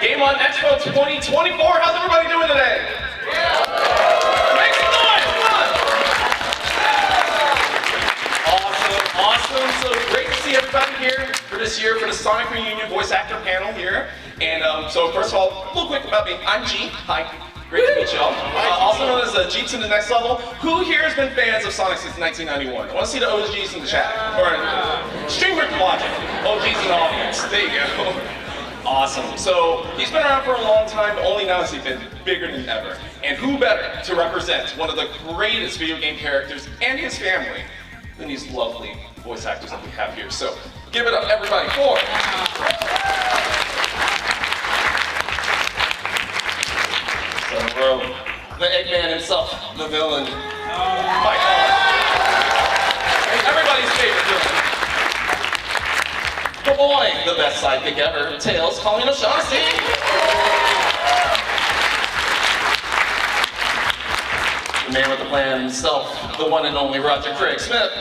Game On Expo 2024. How's everybody doing today? Make some noise, come on! Awesome. So great to see everybody here for this year for the Sonic Reunion voice actor panel here. And so first of all, a little quick about me. I'm G. Hi. Great to meet y'all. Also known as G to the next level. Who here has been fans of Sonic since 1991? I want to see the OGs in the chat. Or streamer watching. OGs in the audience. There you go. Awesome. So he's been around for a long time, but only now has he been bigger than ever. And who better to represent one of the greatest video game characters and his family than these lovely voice actors that we have here. So give it up, everybody, for the Eggman himself, the villain. My God. Everybody's favorite villain. The boy, the best sidekick ever, Tails, Colleen O'Shaughnessey. The man with the plan himself, the one and only Roger Craig Smith.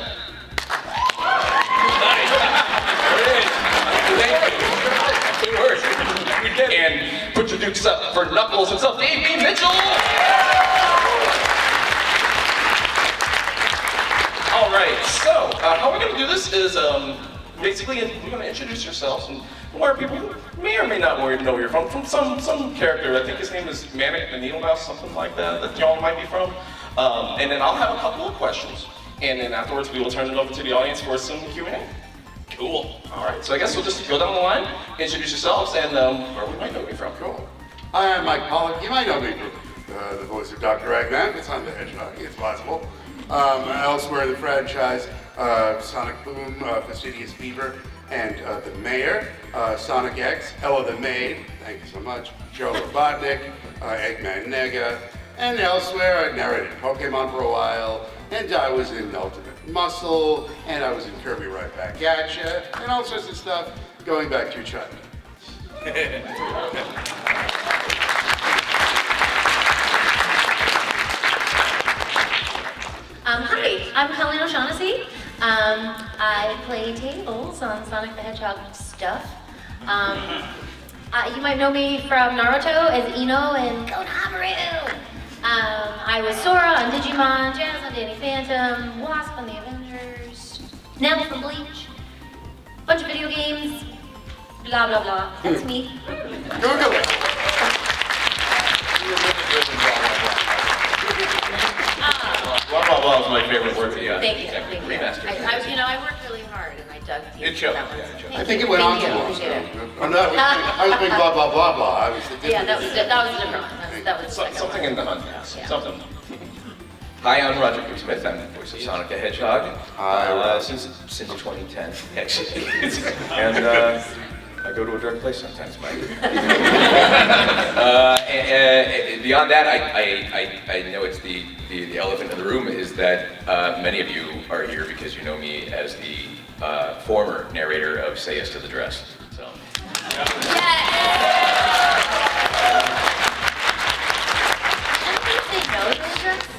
Good work. We did. And put your dukes up for Knuckles himself, Davey Mitchell. All right, so how we're going to do this is basically we're going to introduce yourselves and where people may or may not know where you're from some character. I think his name is Manic the Needle Mouse, something like that y'all might be from. And then I'll have a couple of questions, and then afterwards we will turn it over to the audience for some Q&A. Cool. All right, so I guess we'll just go down the line, introduce yourselves, and where we might know you from. Cool. Hi, I'm Mike Pollock. You might know me from the voice of Dr. Eggman. It's on the Hedgehog. It's possible. Elsewhere in the franchise, Sonic Boom, Fastidious Fever, and the Mayor, Sonic X, Ella the Maid, thank you so much, Joe Robotnik, Eggman Nega, and elsewhere I narrated Pokemon for a while, and I was in Ultimate Muscle, and I was in Kirby Right Back At Ya, and all sorts of stuff going back to childhood. Hi, I'm Colleen O'Shaughnessey. I play Tails on Sonic the Hedgehog stuff. You might know me from Naruto as Ino and Konohamaru. I was Sora on Digimon, Jazz on Danny Phantom, Wasp on the Avengers, Nell from Bleach, bunch of video games, blah blah blah. That's me. Google it. Blah blah blah is my favorite word. Yeah. Thank you. Thank you. Remastered. I worked really hard and I dug deep. It showed. I think it went on too long. Oh, no, I was being blah, blah, blah, blah. I was the Yeah, that was a different one. That was the second Something one. in the hunt. Yeah. Something. Hi, I'm Roger Craig Smith. I'm the voice of Sonic the Hedgehog. Hi, since 2010, actually. And I go to a dark place sometimes, Mike. And beyond that, I know it's the elephant in the room is that many of you are here because you know me as the former narrator of Say Yes to the Dress. So.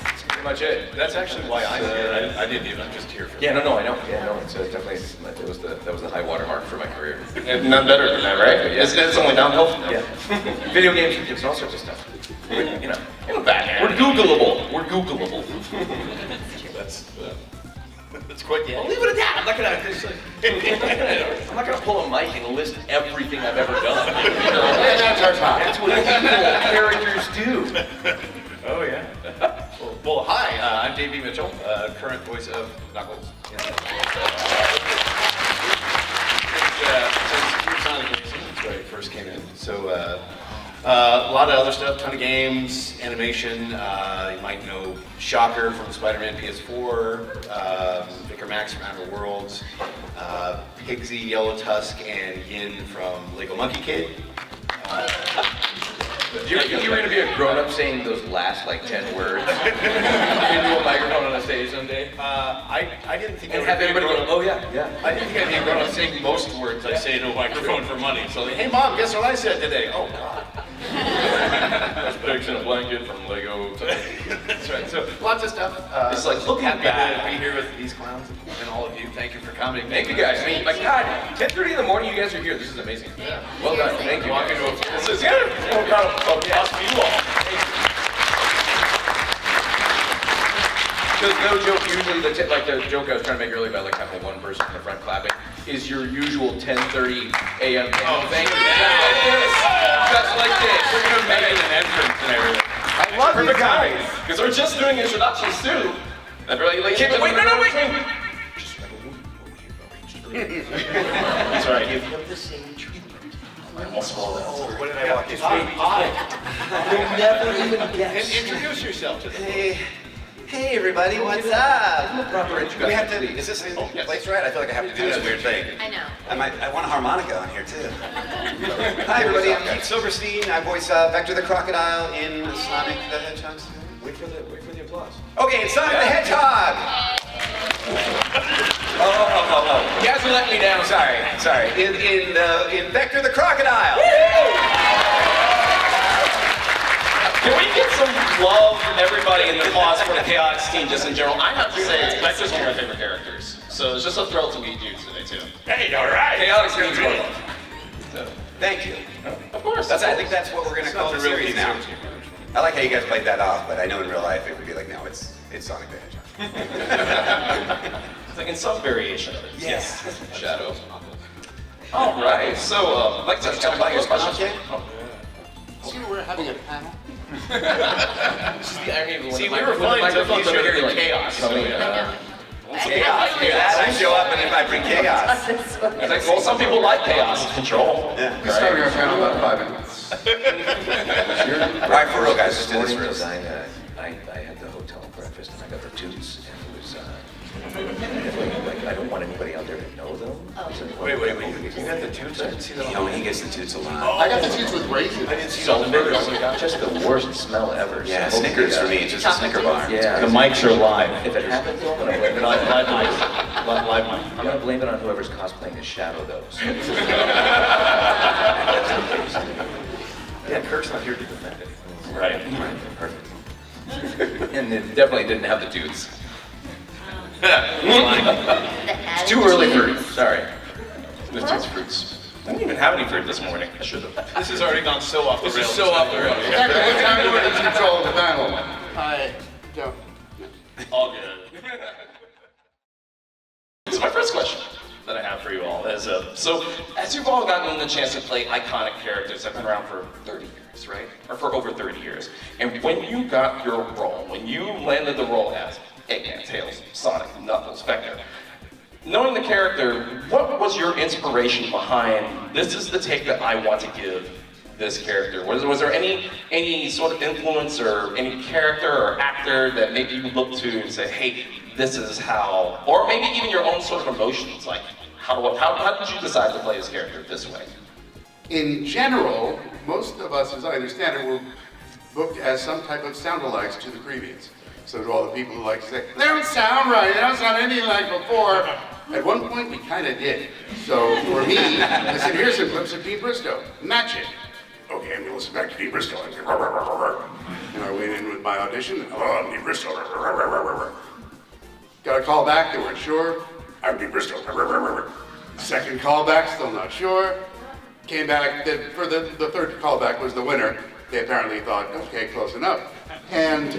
That's pretty much it. That's actually why I'm here. I didn't even. I'm just here for. Yeah, no, I know. Yeah, no, it's definitely that was the high watermark for my career. And none better than that, right? Yeah. It's only downhill from there. Yeah. Video games and all sorts of stuff. You know, We're Googleable. We're Googleable. That's quite the Well, leave it at that. I'm not gonna pull a mic and list everything I've ever done. That's our time. That's what characters do. Oh yeah. Well, hi. I'm Davey Mitchell, current voice of Knuckles. Since Sonic Racing, that's where I first came in. So a lot of other stuff, ton of games, animation. You might know Shocker from Spider-Man PS4, Vicar Max from Outer Worlds, Pigsy, Yellow Tusk, and Yin from Lego Monkey Kid. You were gonna be a grown-up saying those last like 10 words into a microphone on a stage someday? I didn't think And have everybody go, oh yeah. I didn't think I'd be a grown-up saying most words I say to a microphone for money. So, hey mom, guess what I said today? Oh God. That's pigs in a blanket from Lego. That's right. So lots of stuff. It's like, look at happy that. to be here with these clowns and all of you. Thank you for coming. Thank you guys. I mean, my God, 10:30 in the morning, you guys are here. This is amazing. Well done. Thank you. Walking to a, This is, yeah, like the joke I was trying to make earlier about like having one person in the front clapping is your usual 10:30 a.m. thing. Just like this. We're gonna make it an entrance and everything. I love you guys. Because we're just doing introductions too. And we're like, Wait, no, wait. That's right. Give him the same treatment. Oh, what did I walk you through? You'll never even guess. And introduce yourself to them. Hey everybody, what's up? Proper introduction. We have to, is this in place right? I feel like I have to do this weird thing. I know. I want a harmonica on here too. Hi everybody, I'm Keith Silverstein. I voice Vector the Crocodile in Sonic the Hedgehog. Wait for the applause. Okay, it's Sonic the Hedgehog! Oh. You guys are letting me down. Sorry. In Vector the Crocodile. Can we get some love from everybody in the cause for the Chaotix team just in general? I have to say, Vector's one of my favorite characters. So it's just a thrill to meet you today too. Hey, all right. Chaotix needs more love. So, Thank you. of course. I think that's what we're going to call the series now. I like how you guys played that off, but I know in real life it would be like, no, it's Sonic the Hedgehog. It's like in some variation of it. Yes. Shadow. All right. So, like to tell about your questions. See, we're having a panel. See, we were fine until you showed the chaos. So, I Chaos. I show up and if I bring chaos. It's like, well, some people like chaos and control. Yeah. We're starting our panel in about 5 minutes. All right, for real, guys, let's do this Morning, real. I had the hotel breakfast and I got the toots and it was like I don't want anybody out there to know them. Wait. You got the toots? I didn't see that. You know, he gets the toots a lot. I got the seats with raisins. I didn't see those burgers. Just the worst smell ever. Yeah, So Snickers for hopefully, me, it's just a Snicker bar. Yeah. The mics are live. If it happens, I'm gonna blame it Live on mics. Live mic. I'm gonna blame it on whoever's cosplaying as Shadow though. So. Yeah, Kirk's not here to defend it. Right. Perfect. And it definitely didn't have the toots. It's Too early for it. Sorry. There's toots fruits. I didn't even have any fruit this morning. I should have. This has already gone so off the rails. This is so off the rails. Exactly what time do you control the panel? I don't. All good. So my first question that I have for you all is, so as you've all gotten the chance to play iconic characters that have been around for 30 years, right? Or for over 30 years. And when you got your role, when you landed the role as Eggman, Tails, Sonic, Knuckles, Vector, knowing the character, what was your inspiration behind, this is the take that I want to give this character? Was there any sort of influence or any character or actor that maybe you look to and say, hey, this is how, or maybe even your own sort of emotions, like how did you decide to play this character this way? In general, most of us, as I understand it, were booked as some type of sound-alikes to the previous. So to all the people who like to say, they don't sound right, they don't sound anything like before. At one point, we kind of did. So for me, I said, here's some clips of Pete Bristow. Match it. Okay, I'm going to listen back to Pete Bristow. And I went in with my audition, and hello, I'm Pete Bristow. Got a call back, they weren't sure. I'm Pete Bristow. Second call back, still not sure. Came back, for the third callback was the winner. They apparently thought, okay, close enough. And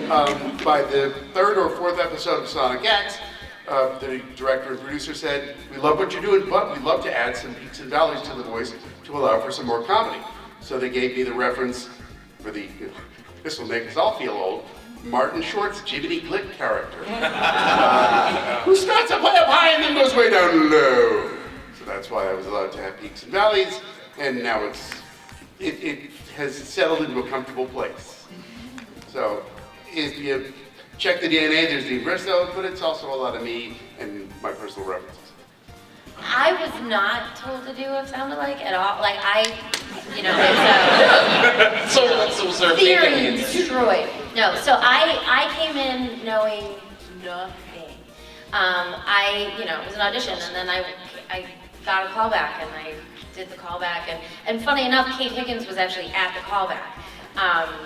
by the third or fourth episode of Sonic X, the director and producer said, we love what you're doing, but we'd love to add some peaks and valleys to the voice to allow for some more comedy. So they gave me the reference for the, this will make us all feel old, Martin Short's Jibbity Glick character. Who starts up way up high and then goes way down low. So that's why I was allowed to have peaks and valleys, and now it has settled into a comfortable place. So if you check the DNA, there's Dean Bristow, but it's also a lot of me and my personal references. I was not told to do a sound-alike at all. Like So was there theory destroyed. No, so I came in knowing nothing. It was an audition, and then I got a callback, and I did the callback, and funny enough, Kate Higgins was actually at the callback,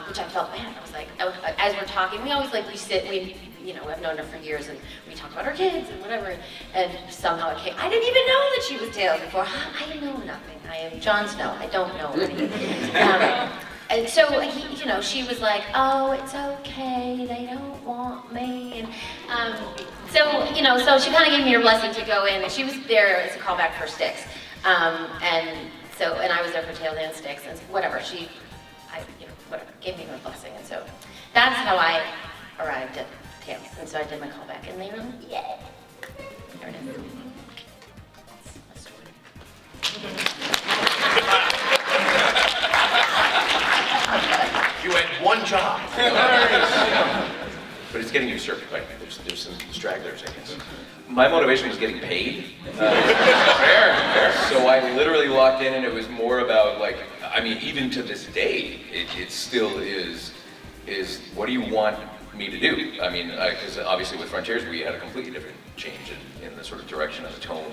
which I felt bad. I was like, as we're talking, we always I've known her for years, and we talk about our kids and whatever, and somehow it came. I didn't even know that she was Tails before. I know nothing. I am Jon Snow. I don't know anything. And so she was like, "Oh, it's okay. They don't want me." And So, you know, so she kind of gave me her blessing to go in, and she was there as a callback for Sticks. And I was there for Tails and Sticks, and whatever, whatever, gave me her blessing. And so that's how I arrived at Tails. And so I did my callback, and they were like, yeah. There it is. That's my story. You had one job. But it's getting usurped by, there's some stragglers, I guess. My motivation was getting paid. Fair. So I literally walked in and it was more about like, I mean, even to this day, it still is what do you want me to do? I mean, because obviously with Frontiers, we had a completely different change in the sort of direction and the tone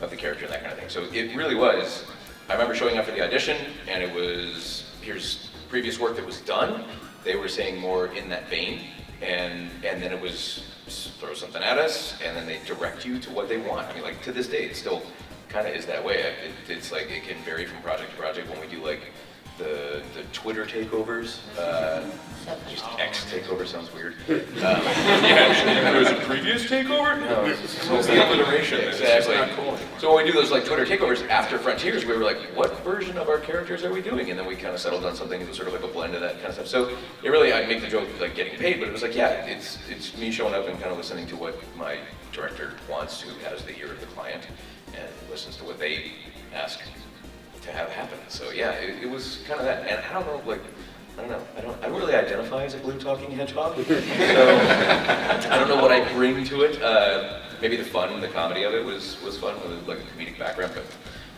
of the character and that kind of thing. So it really was, I remember showing up for the audition and it was, here's previous work that was done. They were saying more in that vein. And then it was throw something at us, and then they direct you to what they want. I mean, like to this day, it still kind of is that way. It's like it can vary from project to project. When we do like the Twitter takeovers, just X takeover sounds weird. There was a previous takeover? No, it's the alliteration. Exactly. It's not cool. So when we do those like Twitter takeovers after Frontiers, we were like, what version of our characters are we doing? And then we kind of settled on something that was sort of like a blend of that kind of stuff. So it really, I make the joke like getting paid, but it was like, yeah, it's me showing up and kind of listening to what my director wants, who has the ear of the client, and listens to what they ask to have happen. So yeah, it was kind of that. And I don't know, like, I don't really identify as a glue talking hedgehog. So I don't know what I bring to it. Maybe the fun, the comedy of it was fun with like a comedic background, but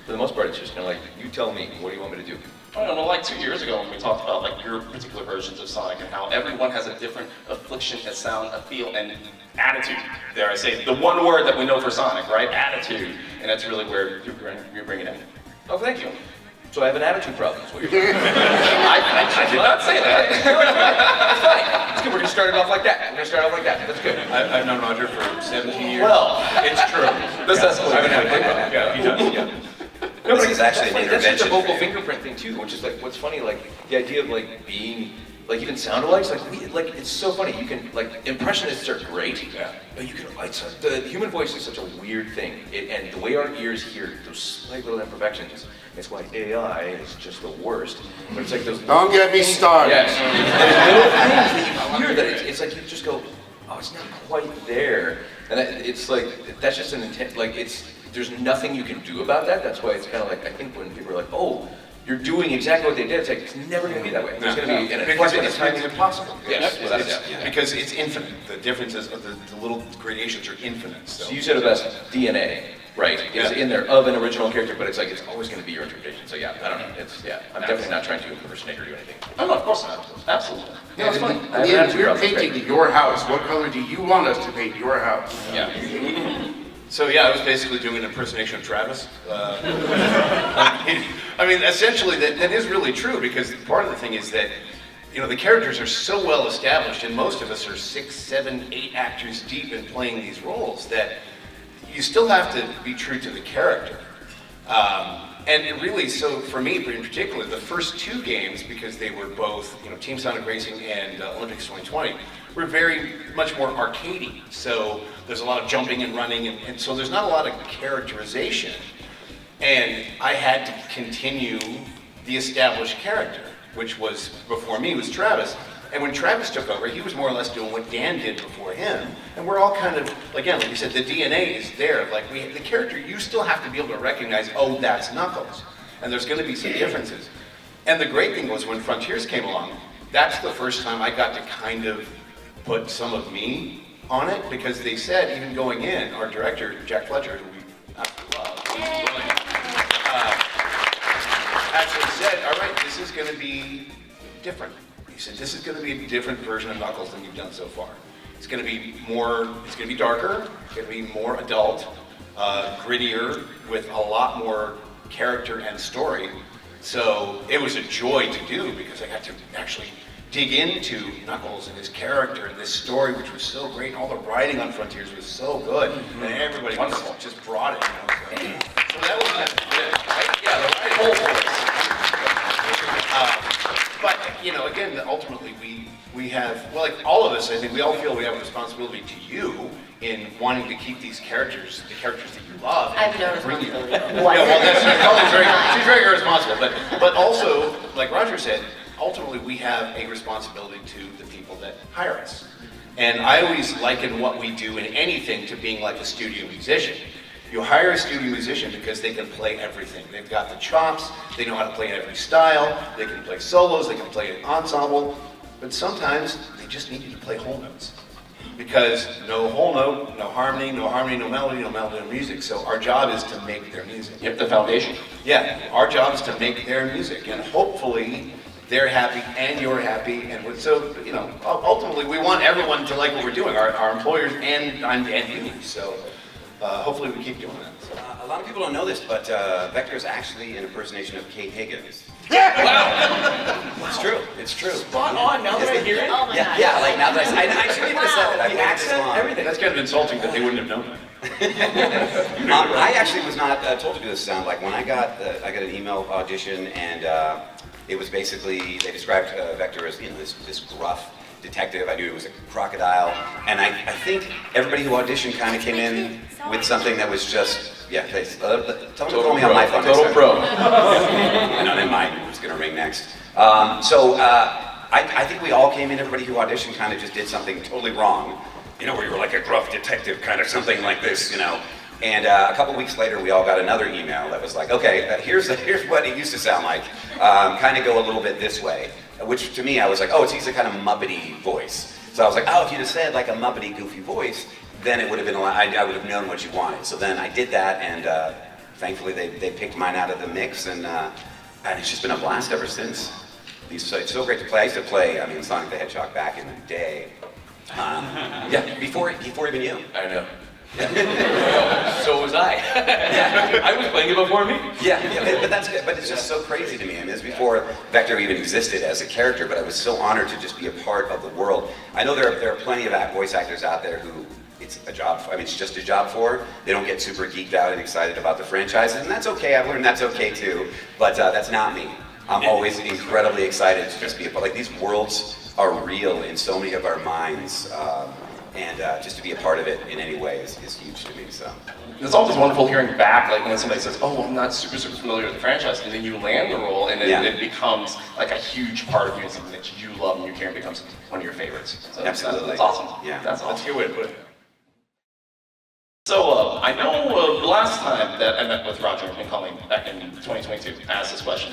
for the most part, it's just kind of like, you tell me, what do you want me to do? I don't know, like 2 years ago when we talked about like your particular versions of Sonic and how everyone has a different affliction, a sound, a feel, and attitude. Dare I say, the one word that we know for Sonic, right? Attitude. And that's really where you're bringing it in. Oh, thank you. So I have an attitude problem, is what you're saying. I did not say that. That's fine. It's good, we're gonna start it off like that. That's good. I've known Roger for 17 years. Well, It's true. This escalated. I haven't had a big problem. Yeah, he does, yeah. No, This but is actually an funny. That's just a intervention vocal for you. fingerprint thing too, which is like what's funny, like the idea of like being like even sound alikes, like it's so funny. You can like impressionists are great, but you can the human voice is such a weird thing, and the way our ears hear those slight little imperfections. It's why AI is just the worst. But it's like those. Don't get me started. Yes. There's little things that you hear that it's like you just go, oh, it's not quite there, and it's like that's just an intent. Like there's nothing you can do about that. That's why it's kind of like I think when people are like, oh, you're doing exactly what they did, it's like it's never going to be that way. There's going to be an Because it's it's impossible. Yes, without a It's- doubt. Because it's infinite. The differences of the little gradations are infinite. So you said it best. DNA, right? Is in there of an original character, but it's like it's always going to be your interpretation. So yeah, I don't know. I'm definitely not trying to impersonate or do anything. Oh, no, of course not. Absolutely. Yeah, it's funny. and then we're painting your house. What color do you want us to paint your house? Yeah. So yeah, I was basically doing an impersonation of Travis. I mean, essentially, that is really true because part of the thing is that, you know, the characters are so well established, and most of us are 6, 7, 8 actors deep in playing these roles that you still have to be true to the character. And it really, so for me in particular, the first 2 games, because they were both, you know, Team Sonic Racing and Olympics 2020, were very much more arcadey. So there's a lot of jumping and running, and so there's not a lot of characterization. And I had to continue the established character, which was, before me, was Travis. And when Travis took over, he was more or less doing what Dan did before him. And we're all kind of, again, like you said, the DNA is there. Like the character, you still have to be able to recognize, oh, that's Knuckles. And there's going to be some differences. And the great thing was when Frontiers came along, that's the first time I got to kind of put some of me on it, because they said, even going in, our director, Jack Fletcher, who we absolutely love, actually said, all right, this is going to be different. He said, this is going to be a different version of Knuckles than you've done so far. It's going to be more, it's going to be darker, it's going to be more adult, grittier, with a lot more character and story. So it was a joy to do because I got to actually dig into Knuckles and his character and this story, which was so great. And all the writing on Frontiers was so good, and everybody just brought it. You know, so that was right? Yeah, the whole voice. But you know, again, ultimately we have, well, like all of us, I think we all feel we have a responsibility to you in wanting to keep these characters, the characters that you love. I have no and bring you- responsibility. Yeah, well, she's very irresponsible. But also, like Roger said, ultimately we have a responsibility to the people that hire us. And I always liken what we do in anything to being like a studio musician. You hire a studio musician because they can play everything. They've got the chops, they know how to play in every style, they can play solos, they can play an ensemble, but sometimes they just need you to play whole notes. Because no whole note, no harmony, no melody, no music. So our job is to make their music. Yep, the foundation. Yeah, our job is to make their music, and hopefully they're happy and you're happy, and so ultimately we want everyone to like what we're doing, our employers and you. So hopefully we keep doing that. So. A lot of people don't know this, but Vector is actually an impersonation of Kate Higgins. Wow! It's true. It's true. Spot on, now that I hear it. Oh my God. Yeah, like now that I shouldn't even have said that. I've The waited this accent, long. everything. That's kind of insulting that they wouldn't have known that. I actually was not told to do this sound. Like when I got an email audition, and it was basically they described Vector as this gruff detective. I knew it was a crocodile, and I think everybody who auditioned kind of came in with something that was just tell them to call me on my phone. Total pro. I know they might. It's gonna ring next. I think we all came in. Everybody who auditioned kind of just did something totally wrong. Where you were like a gruff detective, kind of something like this. And a couple weeks later, we all got another email that was like, okay, here's what it used to sound like. Kind of go a little bit this way. Which to me, I was like, oh, he's a kind of Muppety voice. So I was like, oh, if you'd have said like a Muppety, goofy voice, then it would have been I would have known what you wanted. So then I did that, and thankfully they picked mine out of the mix, and it's just been a blast ever since. It's so great to play. I used to play, Sonic the Hedgehog back in the day. Before even you. I know. Yeah. So was I. Yeah. I was playing it before me. But that's good. But it's just so crazy to me. It's before Vector even existed as a character, but I was so honored to just be a part of the world. I know there are plenty of voice actors out there who it's a job for. It's just a job for. They don't get super geeked out and excited about the franchises, and that's okay. I've learned that's okay too. But that's not me. I'm always incredibly excited to just be a part. Like these worlds are real in so many of our minds. And just to be a part of it in any way is huge to me. So It's always wonderful hearing back, like when somebody says, oh, I'm not super familiar with the franchise, and then you land the role, and it becomes like a huge part of you, and something that you love and you care, and becomes one of your favorites. So Absolutely. That's awesome. Yeah. That's awesome. That's a good way to put it. So I know the last time that I met with Roger and Colleen back in 2022, I asked this question.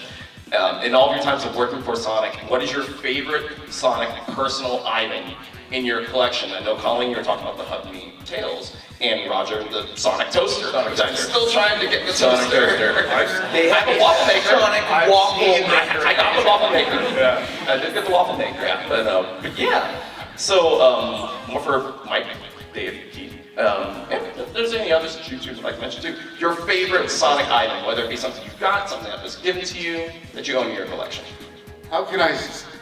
In all of your times of working for Sonic, what is your favorite Sonic personal item in your collection? I know, Colleen, you were talking about the Hug Me Tails, and Roger, the Sonic Toaster. I'm still trying to get the Sonic toaster. Toaster. They have a waffle maker. Sonic waffle maker. I got the waffle maker. Yeah. I did get the waffle maker. Yeah. But yeah. So more for Mike, Dave, Keith. If there's any others that you would like to mention too, your favorite Sonic item, whether it be something you've got, something that was given to you, that you own in your collection. How can I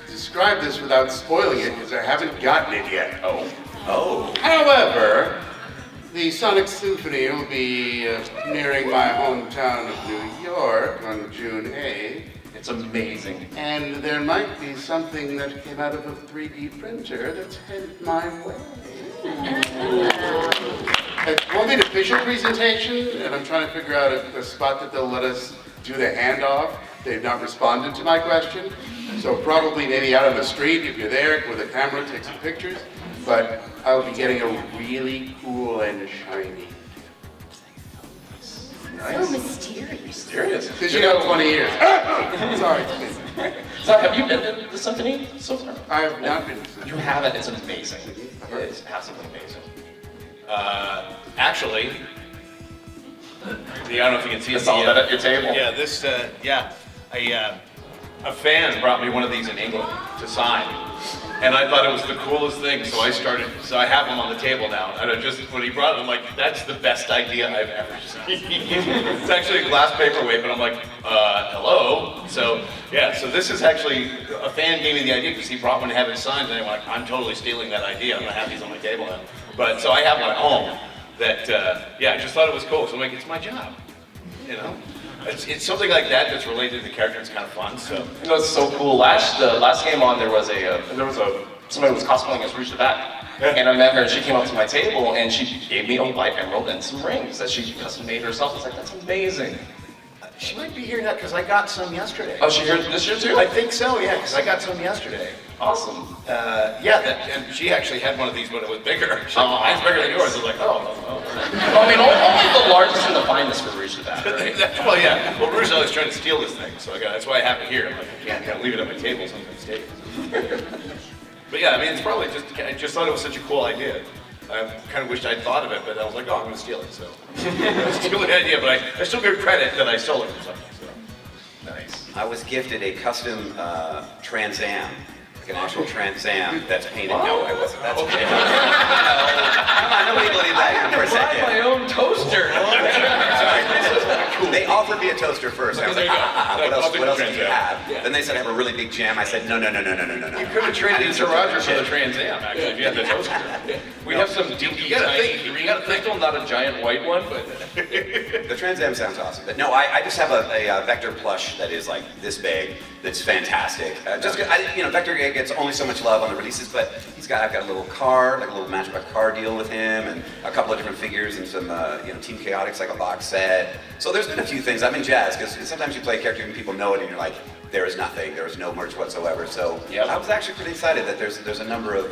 describe this without spoiling it, because I haven't gotten it yet. Oh. However, the Sonic Symphony will be nearing my hometown of New York on June 8th. It's amazing. And there might be something that came out of a 3D printer that's headed my way. It won't be an official presentation, and I'm trying to figure out a spot that they'll let us do the handoff. They've not responded to my question, so probably maybe out on the street if you're there with a camera, take some pictures. But I'll be getting a really cool and shiny. So mysterious. Mysterious. Because you know 20 years. Sorry. So have you been to the symphony so far? I have not been. You haven't. It's amazing. It is absolutely amazing. Actually, I don't know if you can see It's all that at your table. Yeah, this, a fan brought me one of these in England to sign. And I thought it was the coolest thing, so I have them on the table now. And when he brought it, I'm like, that's the best idea I've ever seen. It's actually a glass paperweight, but I'm like, hello? So this is actually, a fan gave me the idea because he brought one to have it signed, and I'm like, I'm totally stealing that idea. I'm gonna have these on my table now. But, so I have one at home that, I just thought it was cool. So I'm like, it's my job, you know? It's something like that that's related to the character. It's kind of fun. So You know, it's so cool. Last Game On, there was somebody was cosplaying as Rouge the Bat. And I met her, and she came up to my table, and she gave me a white emerald and some rings that she custom made herself. I was like, that's amazing. She might be here now because I got some yesterday. Oh, she here this year too? I think so, yeah, because I got some yesterday. Awesome. And she actually had one of these, but it was bigger. She's like, mine's bigger than yours. I was like, oh. I mean, only the largest and the finest for Rouge to that, right? Well, yeah. Well, Rouge is trying to steal this thing, so that's why I have it here. I'm like, I can't leave it at my table, so I'm going to stay. But yeah, I mean, it's probably I just thought it was such a cool idea. I kind of wished I'd thought of it, but I was like, oh, I'm going to steal it, so. Steal the idea, but I still give credit that I stole it from somebody, so. Nice. I was gifted a custom Trans Am, like an actual Trans Am that's painted. No, I wasn't. That's okay. Come on, nobody believed that even for a second. my own toaster. They offered me a toaster first. I was like, what else do you have? Then they said I have a really big jam. I said, no. You could have traded into Roger for the Trans Am, actually, if you had the toaster. We have some dinky tiny green crystal, not a giant white one, but The Trans Am sounds awesome. But no, I just have a Vector plush that is like this big. That's fantastic. Vector gets only so much love on the releases, but I've got a little car, like a little Matchbox car deal with him, and a couple of different figures and some Team Chaotix, like a box set. So there's been a few things. I'm in jazz because sometimes you play a character and people know it, and you're like, there is nothing, there is no merch whatsoever. So Yep. I was actually pretty excited that there's a number of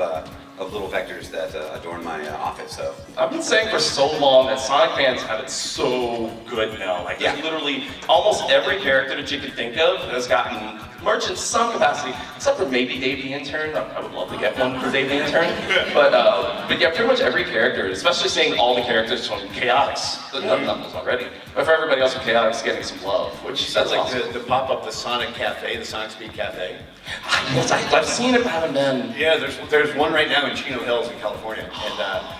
little Vectors that adorn my office. So I've been saying for so long that Sonic fans have it so good now. Like, there's literally almost every character that you can think of has gotten merch in some capacity, except for maybe Dave the Intern. I would love to get one for Dave the Intern. But yeah, pretty much every character, especially seeing all the characters from Chaotix, not those already, but for everybody else from Chaotix getting some love, which Sounds like awesome. the pop-up, the Sonic Cafe, the Sonic Speed Cafe. Yes, I've seen it, but I haven't been. Yeah, there's one right now in Chino Hills in California,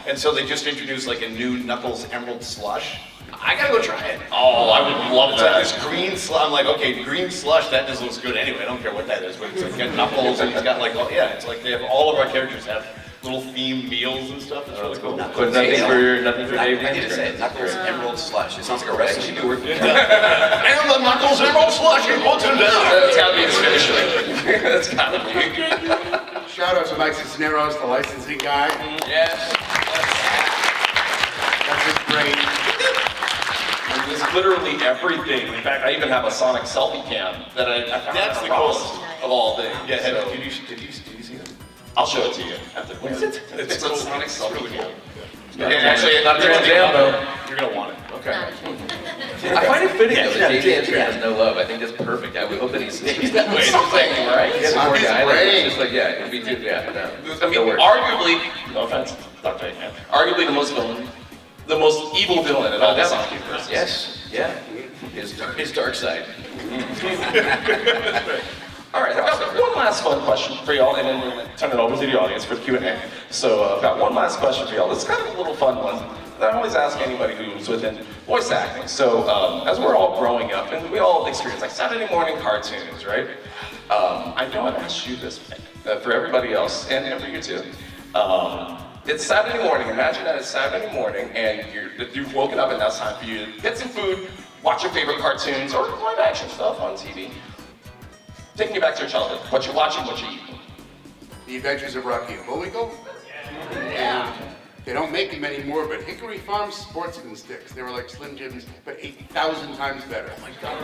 and so they just introduced like a new Knuckles Emerald Slush. I gotta go try it. Oh, I would love It's that. like this green slush. I'm like, okay, green slush, that just looks good anyway. I don't care what that is, but it's like got Knuckles and he's got like, it's like they have all of our characters have little themed meals and stuff. It's really cool. But nothing for Dave. I need to say it. Knuckles Emerald Slush. It sounds like a recipe. And the Knuckles Emerald Slush, he puts him down. That's gotta be his finisher. That's gotta be. Shout out to Mike Cisneros, the licensing guy. Yes. That's just great. There's literally everything. In fact, I even have a Sonic selfie cam that I found That's at the Ross, coolest. of all things. Yeah, So, did you see that? I'll show it to you after. What is it? It's a cool. Sonic It's selfie really cam. cool. Actually, Not Trans Am, though. You're gonna want it. Okay. I find it fitting though that Dave the Intern has no love. I think that's perfect. I would hope that he's that way. Something, right? He's a poor He's guy. Like, great. it's just like, it'd be too, no. I mean, No worries. arguably, no offense, Dr. Eggman, arguably the most evil villain in all the Sonic universe. Yes, yeah. His dark side. All right, I've got one last fun question for y'all, and then we're going to turn it over to the audience for the Q&A. So I've got one last question for y'all. This is kind of a little fun one that I always ask anybody who's within voice acting. So as we're all growing up, and we all experience like Saturday morning cartoons, right? I know I've asked you this, for everybody else, and for you too. It's Saturday morning. Imagine that it's Saturday morning, and you've woken up, and now it's time for you to get some food, watch your favorite cartoons, or live action stuff on TV. Taking you back to your childhood. What you're watching, what you're eating. The Adventures of Rocky and Bullwinkle. Yeah. They don't make them anymore, but Hickory Farm Sportsman Sticks. They were like Slim Jims, but 8,000 times better. Oh my God.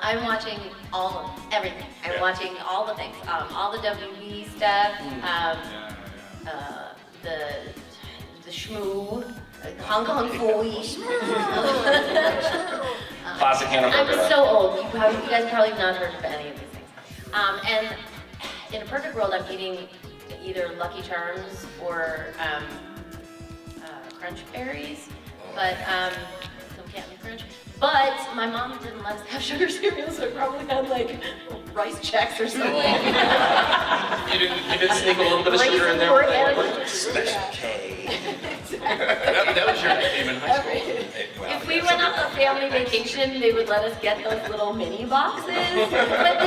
I'm watching everything. I'm watching all the things, all the WB stuff, the shmoo, Hong Kong Fooey. Classic Hanna-Barbera. I'm so old. You guys probably have not heard of any of these things. And in a perfect world, I'm eating either Lucky Charms or Crunch Berries, but some Captain Crunch. But my mom didn't let us have sugar cereal, so I probably had like Rice Chex or something. You didn't sneak a little bit of sugar in there? Special K. That was your name in high school. If we went on a family vacation, they would let us get those little mini boxes, but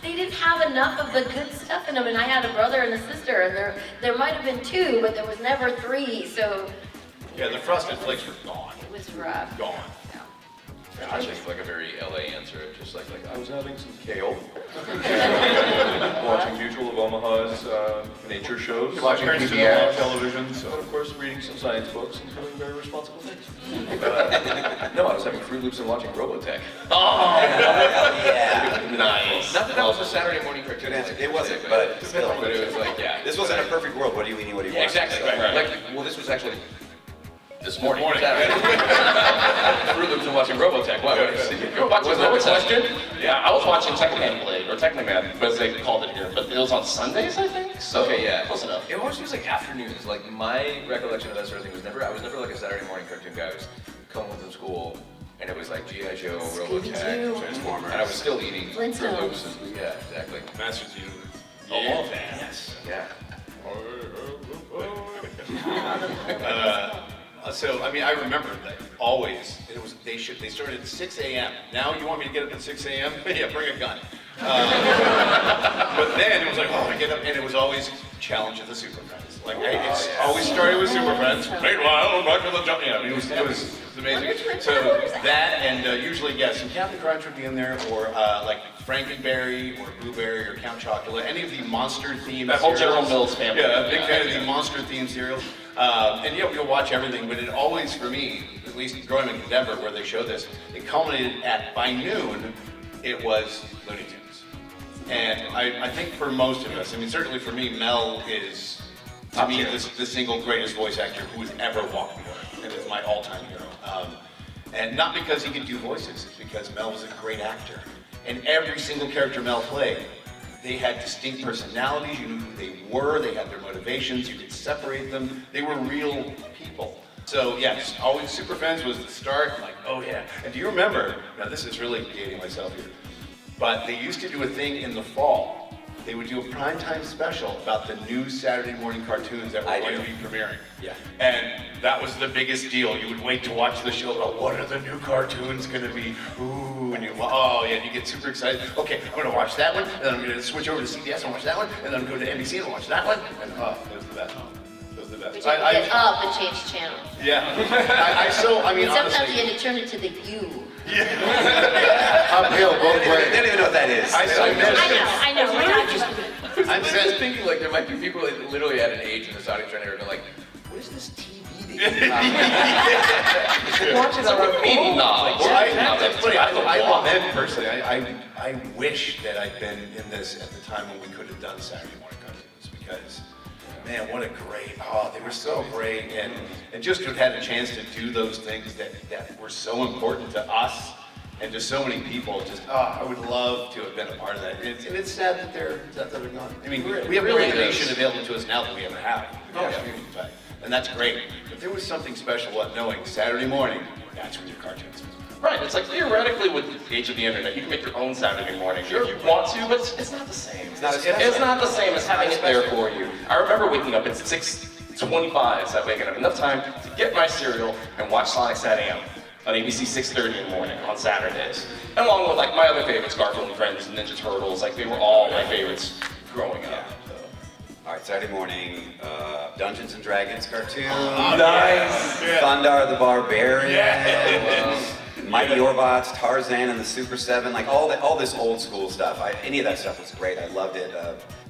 they didn't have enough of the good stuff in them. And I had a brother and a sister, and there might have been 2, but there was never 3. So Yeah, the Frosted Flakes were gone. it was rough. Gone. Just like a very LA answer, just like I was having some kale, watching Mutual of Omaha's nature shows, Watching turns to PBS. television, so of course reading some science books and doing very responsible things. No, I was having Fruit Loops and watching Robotnik. Oh, Yeah. nice. Not that that was a Saturday morning cartoon. Good answer. It wasn't, but still. But it was like, yeah. This wasn't a perfect world. What do you mean? What do you Yeah, want? exactly. Right. Like, well, this was actually this morning. Morning. Saturday. Fruit Loops and watching Robotnik. What? You're watching Was that the Robotnik? question? Yeah, I was watching Techniman Blade, or Techniman, as they called it here, but it was on Sundays, I think? So, Okay, yeah. close enough. It always was like afternoons. Like my recollection of that sort of thing was I was never like a Saturday morning cartoon guy. I was coming home from school and it was like G.I. Joe, Robotnik, Scooby-Doo. Transformers. and I was still eating Fruit Flintstones. Loops. And, yeah, exactly. Masters of the Yeah. Universe. Yes. Yeah. So I mean, I remember that always. It was they started at 6 a.m. Now you want me to get up at 6 a.m.? Yeah, bring a gun. But then it was like, oh, I get up, and it was always Challenge of the Super Friends. Like it's always started with Super Friends. Meanwhile, back to the jump. Yeah, I mean, it was amazing. So that and usually some Captain Crunch would be in there, or like Frankenberry or Blueberry or Count Chocula, any of the monster themed. That whole cereals. General Mills family. Yeah, a big fan of the monster themed cereals. And you'll watch everything, but it always, for me, at least growing up in Denver where they showed this, it culminated at, by noon, it was Looney Tunes. And I think for most of us, I mean, certainly for me, Mel is, to me, the single greatest voice actor who has ever walked the earth, and is my all-time hero. And not because he could do voices, it's because Mel was a great actor. And every single character Mel played, they had distinct personalities, you knew who they were, they had their motivations, you could separate them, they were real people. So yes, always Super Friends was the start, like, oh yeah. And do you remember, now this is really dating myself here, but they used to do a thing in the fall. They would do a primetime special about the new Saturday morning cartoons that were going to be premiering. Yeah. And that was the biggest deal. You would wait to watch the show, oh, what are the new cartoons going to be? Ooh, and you get super excited. Okay, I'm going to watch that one, and then I'm going to switch over to CBS and watch that one, and then I'm going to NBC and watch that one. And it was the best. It was the best. But you had to get up and change channel. Yeah. I mean, And sometimes honestly. you had to turn it to the View. Uphill both They ways. don't even know what that is. I I know. We're talking about I'm just thinking like there might be people that literally at an age in this audience right now who are like, what is this TV that you watch it on What do you mean, no? Well, that's funny. I lament personally. I wish that I'd been in this at the time when we could have done Saturday morning cartoons, because man, what a great! Oh, they were so great, and just to have had a chance to do those things that were so important to us and to so many people. Just I would love to have been a part of that. And it's sad that they're gone. I mean, we have more really innovation is. available to us now than we ever have. In fact, and that's great. But there was something special about knowing Saturday morning. That's when your cartoons. Right, it's like theoretically with the age of the internet, you can make your own Saturday morning if you want to, but it's not the same. It's not as special. It's not the same as having it there for you. I remember waking up at 6:25, so I waking up enough time to get my cereal and watch Sonic Sat AM on ABC 6:30 in the morning on Saturdays. And along with like my other favorites, Garfield and Friends and Ninja Turtles, like they were all my favorites growing up. All right, Saturday morning, Dungeons and Dragons cartoon. Nice. Thundar the Barbarian. Mighty Orbots, Tarzan and the Super 7, like all this old school stuff. Any of that stuff was great. I loved it.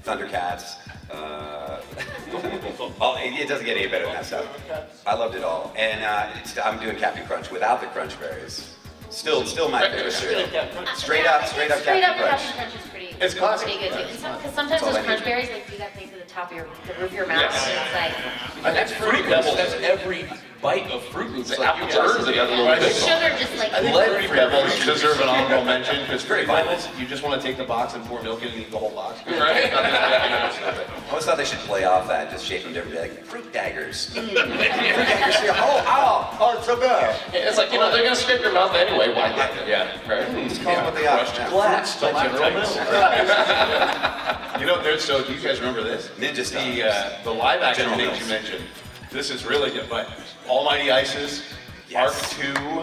Thundercats. It doesn't get any better than that stuff. I loved it all. And I'm doing Captain Crunch without the Crunch Berries. Still my favorite cereal. Straight up Straight up, Captain Crunch. Captain Crunch is pretty. It's classic. Pretty good too. Because sometimes That's all those I crunch need. berries, like do that thing to the top of the roof of your mouth, Yes. and it's like That's Fruity Pebbles. That's every bite of Fruit Loops. The Like, apple you turns just- the other little Right. the bit. sugar just like. I think Fruity Pebbles deserve an honorable mention, because Fruity Very Pebbles, you just want to take the box and pour milk in and eat the whole box. Right? I always thought they should play off that and just shape them differently, like fruit daggers. Fruit daggers here. Oh, it's so good. It's like, they're gonna scrape your mouth anyway, why not? Yeah. Right? Just call them what they are. So do you guys remember this? Ninja stuff. The live action General things Mills. you mentioned. This is really good, but Almighty Isis, Yes. Arc 2,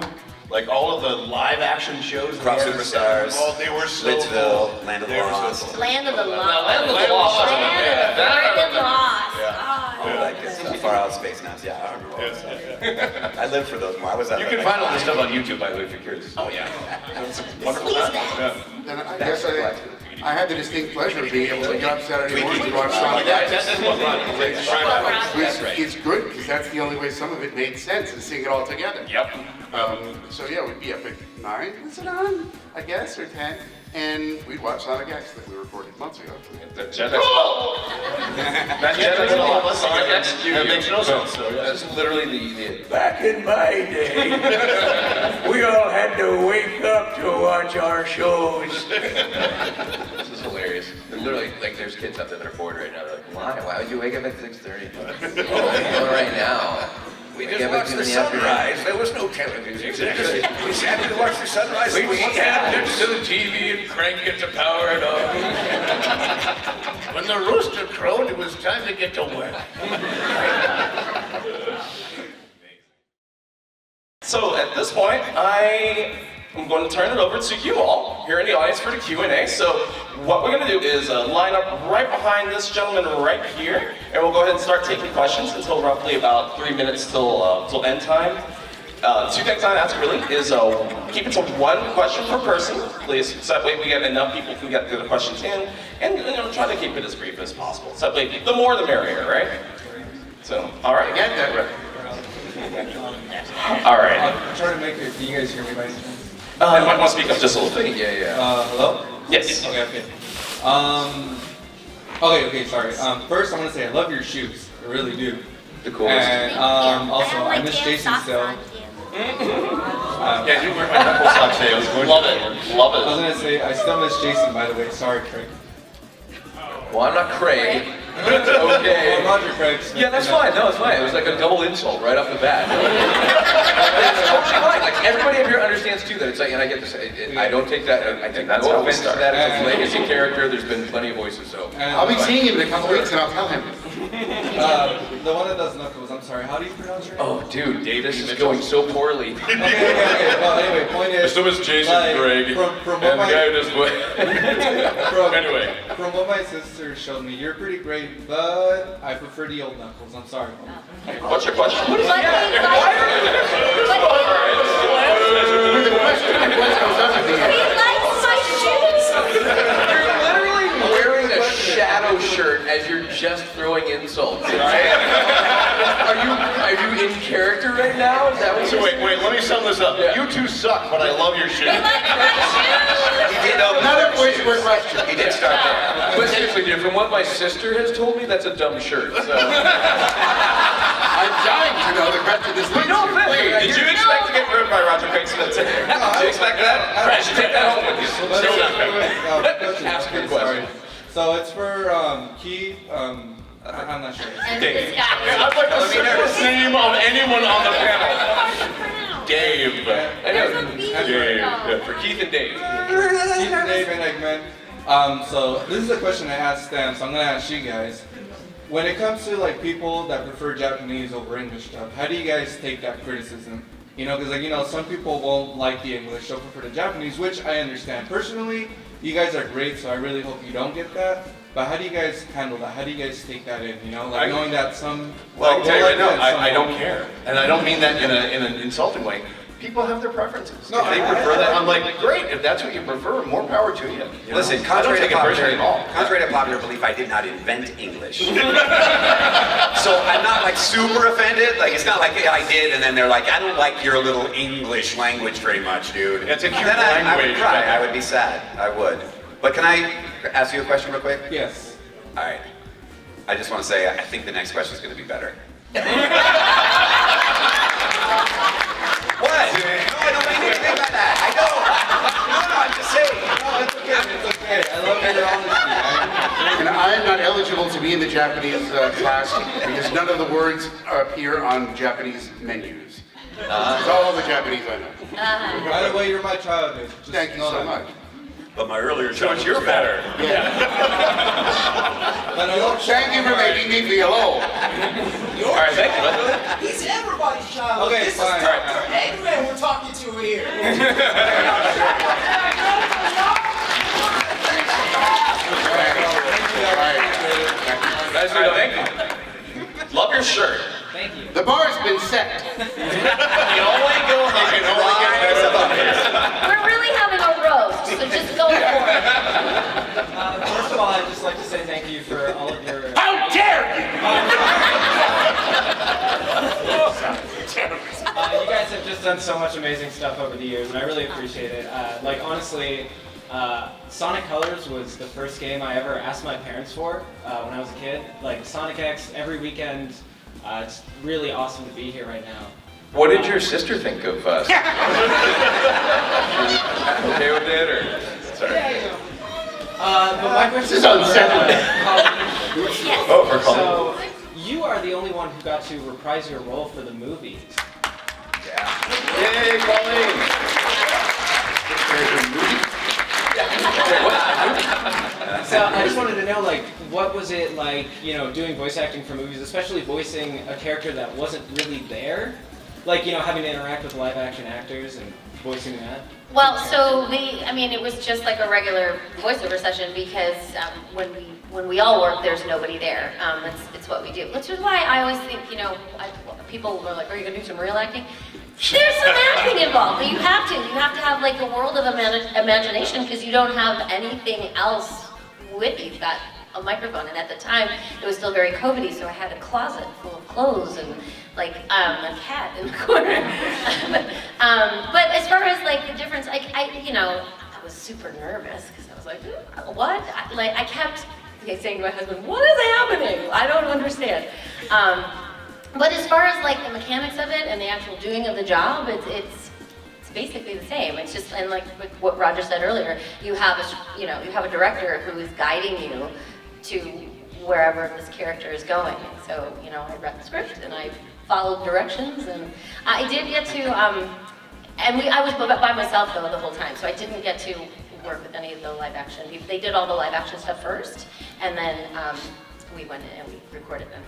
like all of the live action shows. Crop that we had Superstars, Oh, they were so Lidsville, cool. Land of the They were so Lost. cool. Land of the Now, Lost. Land of the Lost. Land of the Lost. Yeah. God. Like it's far out space now. Yeah, I remember all this. I lived for those more. I was. You can find all this stuff on YouTube, by the way, if you're curious. Oh yeah. That's wonderful. Yeah. Then I guess I had the distinct pleasure of being able to get up Saturday morning and watch Sonic That's what Ron. It's good because that's the only way some of it made sense, is seeing it all together. Yep. So yeah, we'd be up at 9, was it on? I guess, or 10. And we'd watch Sonic X that we recorded months ago. That's all of us. Sonic X. That makes no sense. So, yeah. That's literally the Back in my day, we all had to wake up to watch our shows. This is hilarious. They're literally, like, there's kids out there that are bored right now. They're like, why? Why would you wake up at 6:30? Oh, right now. We just watched the sunrise. There was no television. Exactly. We sat and watched the sunrise. We tapped into the TV and cranked it to power it on. When the rooster crowed, it was time to get to work. So at this point, I am going to turn it over to you all here in the audience for the Q&A. So what we're going to do is line up right behind this gentleman right here, and we'll go ahead and start taking questions until roughly about 3 minutes till end time. 2 things I'd ask really is keep it to 1 question per person, please. So that way we get enough people who get the questions in, and try to keep it as brief as possible. So that way, the more the merrier, right? So, all right. Get that right. All right. I'm trying to make it. Can you guys hear me by any chance? I might want to speak up just a little bit. Yeah. Hello? Yes. Okay. Okay, sorry. First, I want to say I love your shoes. I really do. The coolest. And also, I miss Jason still. Yeah, you wear my knuckle socks today. I was going Love it. Love I was it. gonna say I still miss Jason. By the way, sorry, Craig. Well, I'm not Craig. Well, Okay. Roger Craig. Yeah, that's fine. No, it's fine. It was like a double insult right off the bat. It's totally fine. Like everybody up here understands too that it's like, and I get this. I don't take that. I take That's no how we offense to start. that. It's a legacy character. There's been plenty of voices, so. I'll be seeing him in a couple weeks and I'll tell him. The one that does knuckles. I'm sorry. How do you pronounce your name? Oh, dude, this is going so poorly. Okay. Well, anyway, point is. So is Jason, like, Greg, from and the what guy who does what? Anyway. From what my sister showed me, you're pretty great, but I prefer the old knuckles. I'm sorry. What's your question? The question goes up at the end. You're literally wearing a shadow shirt as you're just throwing insults. Are you in character right now? Is that what So you're wait, let me sum this up. Yeah. You two suck, but I love your shit. He did open Another voice for a question. He did start there. But seriously, dude, from what my sister has told me, that's a dumb shirt. So. I'm dying to know the question this leads No to. offense. Did you expect to get ruined by Roger Craig Smith today? Did you expect that? You should take that home with you. Ask your Sorry. question. So it's for Keith. I'm not sure. And this guy. I'd like the simplest name of anyone on the panel. Dave. There's a B Yeah. For Keith and Dave. Keith, Dave, and Eggman. So this is a question I asked them, so I'm gonna ask you guys. When it comes to like people that prefer Japanese over English stuff, how do you guys take that criticism? Because some people won't like the English, they'll prefer the Japanese, which I understand. Personally, you guys are great, so I really hope you don't get that. But how do you guys handle that? How do you guys take that in? Knowing that some. Well, I'll tell you right now, like that, I some don't won't. care. And I don't mean that in an insulting way. People have their preferences. No, If they I- prefer that, I'm like, great, if that's what you prefer, more power to you. You know? Listen, I don't contrary take to it personally at all. popular belief, I did not invent English. So I'm not like super offended. Like it's not like I did, and then they're like, I don't like your little English language very much, dude. It's a cute then I would language, cry. but- I would be sad. I would. But can I ask you a question real quick? Yes. All right. I just want to say, I think the next question is going to be better. What? No, I don't mean anything by that. I don't. No, I'm just saying. No, it's okay. It's okay. I love your honesty. And I am not eligible to be in the Japanese class because none of the words appear on Japanese menus. It's all the Japanese I know. By the way, you're my childhood. Just Thank you know so that. much. But my earlier So it's your better. Yeah. But I love Thank you for making me feel old. All right, thank you. He's everybody's child. Okay, This fine. is Dr. Eggman we're talking to here. Guys, thank you. been set. You only go high. We're really having a roast, so just go for it. First of all, I'd just like to say thank you for all of your... How dare you! You guys have just done so much amazing stuff over the years, and I really appreciate it. Like, honestly, Sonic Colors was the first game I ever asked my parents for when I was a kid. Like, Sonic X every weekend. It's really awesome to be here right now. What did your sister think of us? Okay with it, or? Sorry. Yeah, you know. But my question This is unsettling. Yes. Oh, for Colleen. So, you are the only one who got to reprise your role for the movie. Yay, Colleen! So I just wanted to know, like, what was it like, you know, doing voice acting for movies, especially voicing a character that wasn't really there? Like, you know, having to interact with live action actors and voicing that? Well, so it was just like a regular voiceover session because when we all work, there's nobody there. It's what we do, which is why I always think, you know, people were like, "Are you gonna do some real acting?" There's some acting involved, but you have to have like a world of imagination because you don't have anything else with you. You've got a microphone, and at the time it was still very COVID-y, so I had a closet full of clothes and like a cat in the corner. But as far as like the difference, I was super nervous because I was like, what? I kept saying to my husband, what is happening? I don't understand. But as far as like the mechanics of it and the actual doing of the job, it's basically the same. It's just, and like what Roger said earlier, you have a director who is guiding you to wherever this character is going. And so, you know, I read the script and I followed directions, and I did get to, I was by myself though the whole time, so I didn't get to work with any of the live action people. They did all the live action stuff first, and then we went in and we recorded them.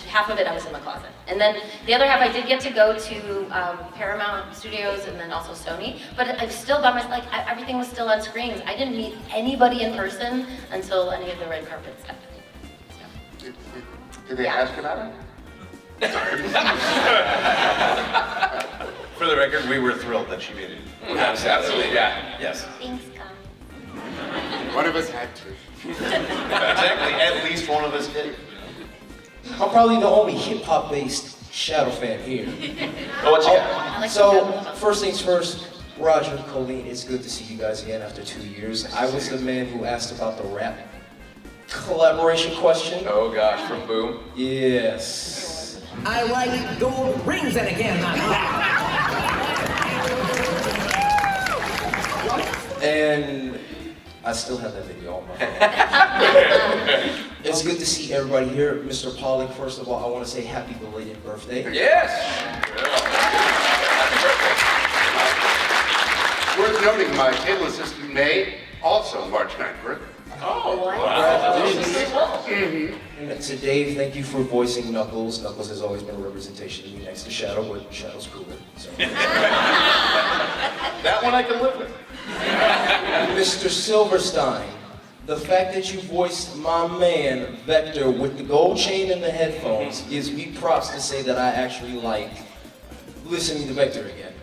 Half of it I was in my closet, and then the other half I did get to go to Paramount Studios and then also Sony. But I was still by myself. Like everything was still on screens. I didn't meet anybody in person until any of the red carpet stuff. So. Did they ask about it? For the record, we were thrilled that she made it. Absolutely, yeah. Yes. Thanks, One of us had to. Exactly. At least one of us did. I'm probably the only hip-hop based Shadow fan here. Oh, what you got? So, first things first, Roger, Colleen, it's good to see you guys again after 2 years. I was the man who asked about the rap collaboration question. Oh gosh, from Boom. Yes. I like gold rings and again. And I still have that video on my phone. It's good to see everybody here. Mr. Pollock, first of all, I want to say happy belated birthday. Yes! Worth noting, my table assistant May also March 9th birthday. Oh, what? And to Dave, thank you for voicing Knuckles. Knuckles has always been a representation of me next to Shadow, but Shadow's cooler. So. That one I can live with. Mr. Silverstein, the fact that you voiced my man, Vector, with the gold chain and the headphones gives me props to say that I actually like listening to Vector again.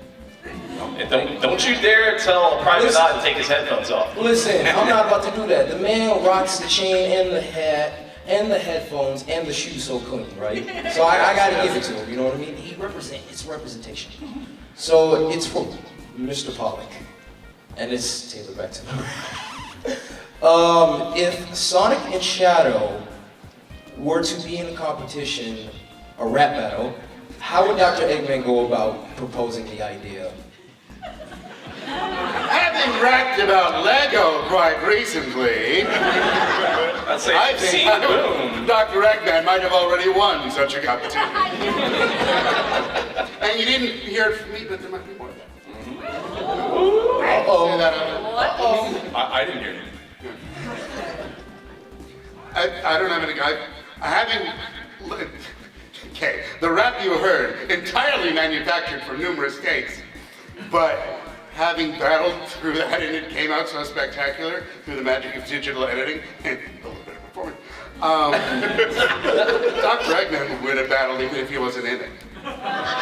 And don't you dare tell Private Eye to take his headphones off. Listen, I'm not about to do that. The man rocks the chain and the hat and the headphones and the shoes so clean, right? So I gotta give it to him, you know what I mean? It's representation. So it's for Mr. Pollock. And it's tailored back to me. If Sonic and Shadow were to be in a competition, a rap battle, how would Dr. Eggman go about proposing the idea? Having rapped about Lego quite recently, I'd say I think Boom. Dr. Eggman might have already won such a competition. And you didn't hear it from me, but there might be more of that. Uh-oh. I didn't hear you. I don't have any. I haven't. Okay, the rap you heard entirely manufactured from numerous takes, but having battled through that and it came out so spectacular through the magic of digital editing and a little bit of performance. Dr. Eggman would have battled even if he wasn't in it.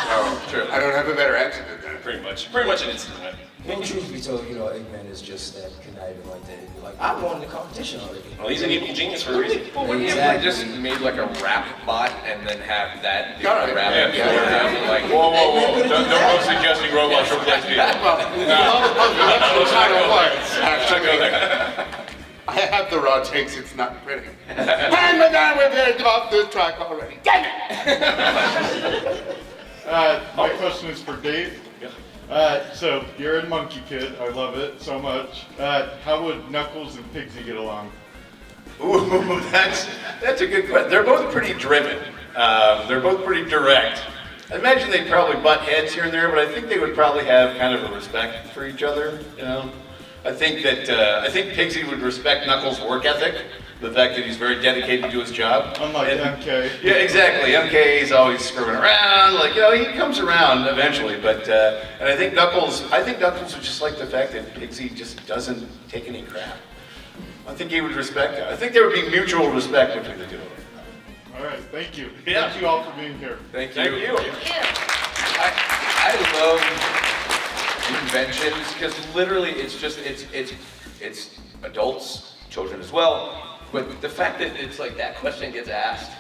So True. I don't have a better answer than that. Pretty much an instant win. Well, truth be told, Eggman is just that conniving like that. He'd be like, I won the competition already. Well, he's an evil genius for a reason. Well, when you Exactly. just made like a rap bot and then have that do All the right. rap Yeah. for him, like, Whoa. Don't go suggesting robots replace people. That's not what it was, actually. I have the raw takes, it's not pretty. And my God, we're very off the track already. Dang it! My question is for Dave. So you're in Monkey Kid. I love it so much. How would Knuckles and Pigsy get along? Ooh, that's a good question. They're both pretty driven. They're both pretty direct. I imagine they'd probably butt heads here and there, but I think they would probably have kind of a respect for each other. I think Pigsy would respect Knuckles' work ethic, the fact that he's very dedicated to his job. Unlike MK. Yeah, exactly. MK is always screwing around. He comes around eventually, but and I think Knuckles would just like the fact that Pigsy just doesn't take any crap. I think he would respect that. I think there would be mutual respect between the two of them. All right, thank you. Yeah. Thank you all for being here. thank you. Thank you. I love inventions because literally it's adults, children as well. But the fact that it's like that question gets asked,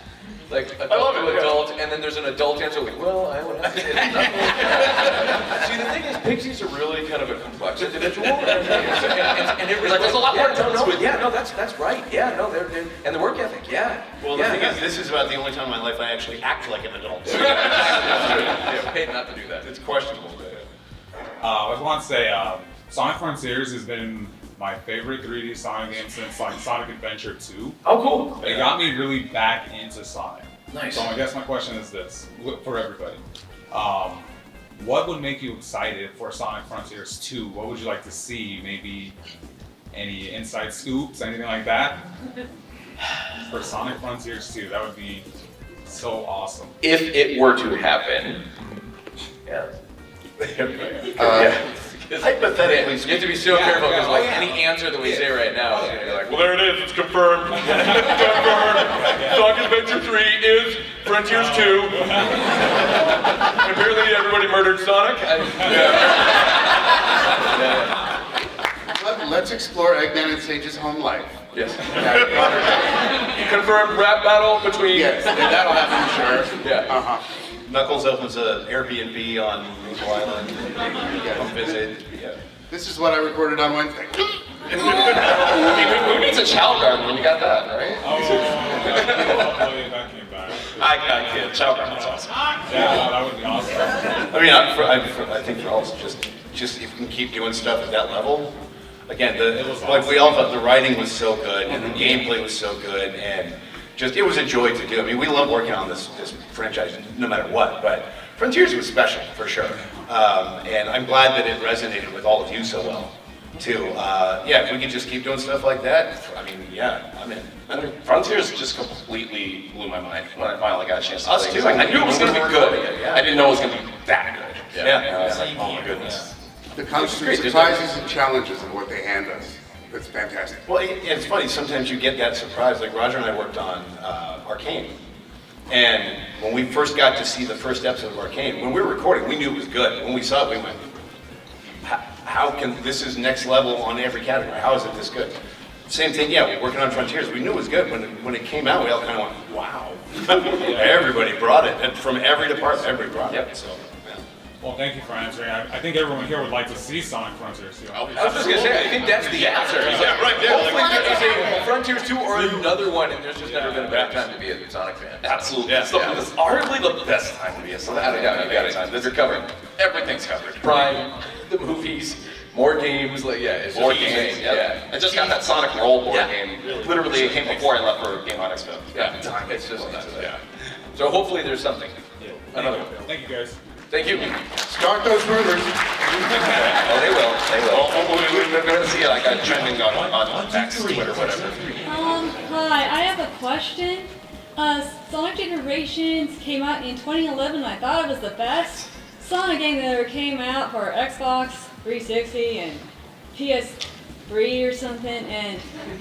like adult to adult, and then there's an adult answer like, well, I would have to say See, the thing is, Pixies are really kind of a complex individual, and it was Like, there's a lot more to it. Yeah, no, that's right. Yeah, no, they're and the work ethic. Yeah. Well, the thing is, this is about the only time in my life I actually act like an adult. Yeah, paid not to do that. It's questionable. I just want to say, Sonic Frontiers has been my favorite 3D Sonic game since Sonic Adventure 2. Oh, cool. It got me really back into Sonic. Nice. So I guess my question is this, for everybody. What would make you excited for Sonic Frontiers 2? What would you like to see? Maybe any inside scoops, anything like that? For Sonic Frontiers 2, that would be so awesome. If it were to happen, yeah. Hypothetically, you have to be so careful because any answer that we say right now is going to be like, Well, there it is. It's confirmed. Confirmed. Sonic Adventure 3 is Frontiers 2. Apparently, everybody murdered Sonic. Let's explore Eggman and Sage's home life. Yes. Confirmed rap battle between. Yes, that'll happen, sure. Yeah. Knuckles opens an Airbnb on Maple Island. Come visit. Yeah. This is what I recorded on Wednesday. Who needs a child garden when you got that, right? I'll play Vacuum back. I kid. Child garden's awesome. Yeah, that would be awesome. I mean, I think for all, just if we can keep doing stuff at that level. Again, we all thought the writing was so good and the gameplay was so good, and it was a joy to do. I mean, we love working on this franchise no matter what, but Frontiers was special for sure. And I'm glad that it resonated with all of you so well, too. If we could just keep doing stuff like that, I mean, yeah, I'm in. I mean, Frontiers just completely blew my mind when I finally got a chance to Us play. too. It's like, I knew it was going to be good. Yeah. I didn't know it was going to be that good. Yeah. I was like, oh my goodness. The constant surprises and challenges of what they hand us. It's fantastic. Well, it's funny, sometimes you get that surprise. Like Roger and I worked on Arcane. And when we first got to see the first episode of Arcane, when we were recording, we knew it was good. When we saw it, we went, how can, this is next level on every category. How is it this good? Same thing, we're working on Frontiers. We knew it was good. When it came out, we all kind of went, wow. Everybody brought it. And from every department, everybody brought it. So, Well, thank you for answering. I think everyone here would like to see Sonic Frontiers 2. I was just going to say, I think that's the answer. Yeah, right there. Hopefully it's a Frontiers 2 or another one, and there's just never been a better time to be a Sonic fan. Absolutely. It's arguably the best time to be a Sonic fan. Yeah, you got it. You're covered. Everything's covered. Prime, the movies, more games, it's More just games, insane. yeah. I just got that Sonic Roll board game. Literally, it came before I left for Game On Expo. Yeah, it's just nuts. So hopefully there's something. Another one. Thank you, guys. Thank you. Start those rumors. Oh, they will. We're going to see it like trending on X, Twitter, whatever. Hi, I have a question. Sonic Generations came out in 2011 and I thought it was the best Sonic game that ever came out for Xbox 360 and PS3 or something, and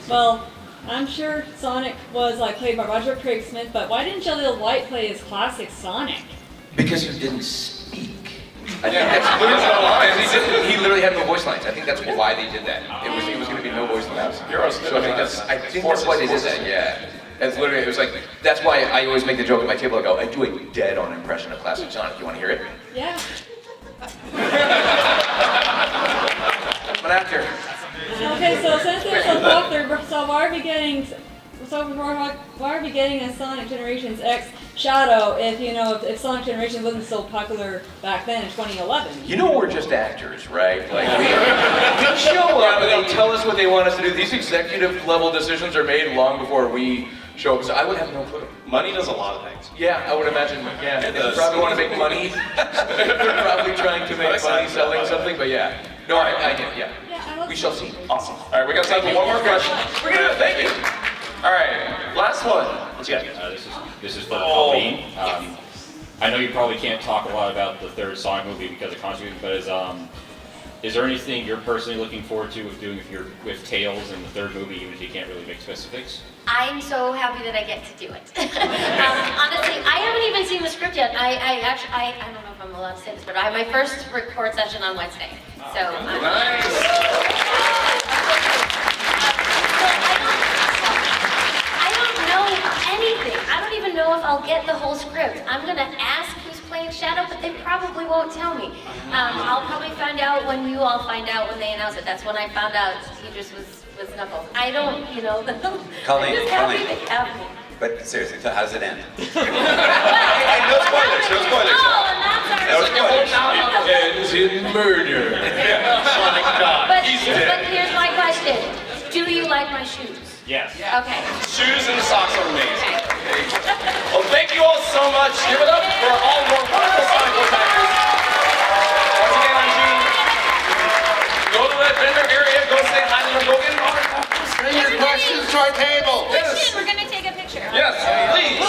well, I'm sure Sonic was played by Roger Craig Smith, but why didn't Jaleel White play his classic Sonic? Because he didn't speak. I think that's literally he literally had no voice lines. I think that's why they did that. It was going to be no voice lines. So I think that's why they did that. Yeah. That's literally, it was like, that's why I always make the joke at my table. I go, I do a dead-on impression of classic Sonic. You want to hear it? Yeah. I'm an actor. Okay, so since they're so popular, so why are we getting a Sonic Generations X Shadow if if Sonic Generations wasn't so popular back then in 2011? You know we're just actors, right? Like we show up and they tell us what they want us to do. These executive level decisions are made long before we show up. So I would have no clue. Money does a lot of things. Yeah, I would imagine. Yeah, they probably want to make money. They're probably trying to make money selling something, but yeah. No, I get it. Yeah. We shall see. Awesome. All right, we got time for one more question. We're gonna thank you. All right, last one. Let's get. This is for Colleen. I know you probably can't talk a lot about the third Sonic movie because of controversy, but is there anything you're personally looking forward to with doing with Tails in the third movie, even if you can't really make specifics? I'm so happy that I get to do it. Honestly, I haven't even seen the script yet. I don't know if I'm allowed to say this, but I have my first record session on Wednesday. So I don't know anything. I don't even know if I'll get the whole script. I'm gonna ask who's playing Shadow, but they probably won't tell me. I'll probably find out when you all find out when they announce it. That's when I found out Idris was Knuckles. I don't, Colleen, I'm just happy they have me. But seriously, how does it end? No spoilers, no spoilers. Oh, No spoilers. Ends in murder. Sonic died. But here's my question. Do you like my shoes? Yes. Okay. Shoes and socks are amazing. Well, thank you all so much. Give it up for all of our wonderful Sonic voice actors. Once again, I'm Gene. Go to that vendor area. Go say hi to them. Go get Bring your questions to our table. We're gonna take a picture. Yes, please.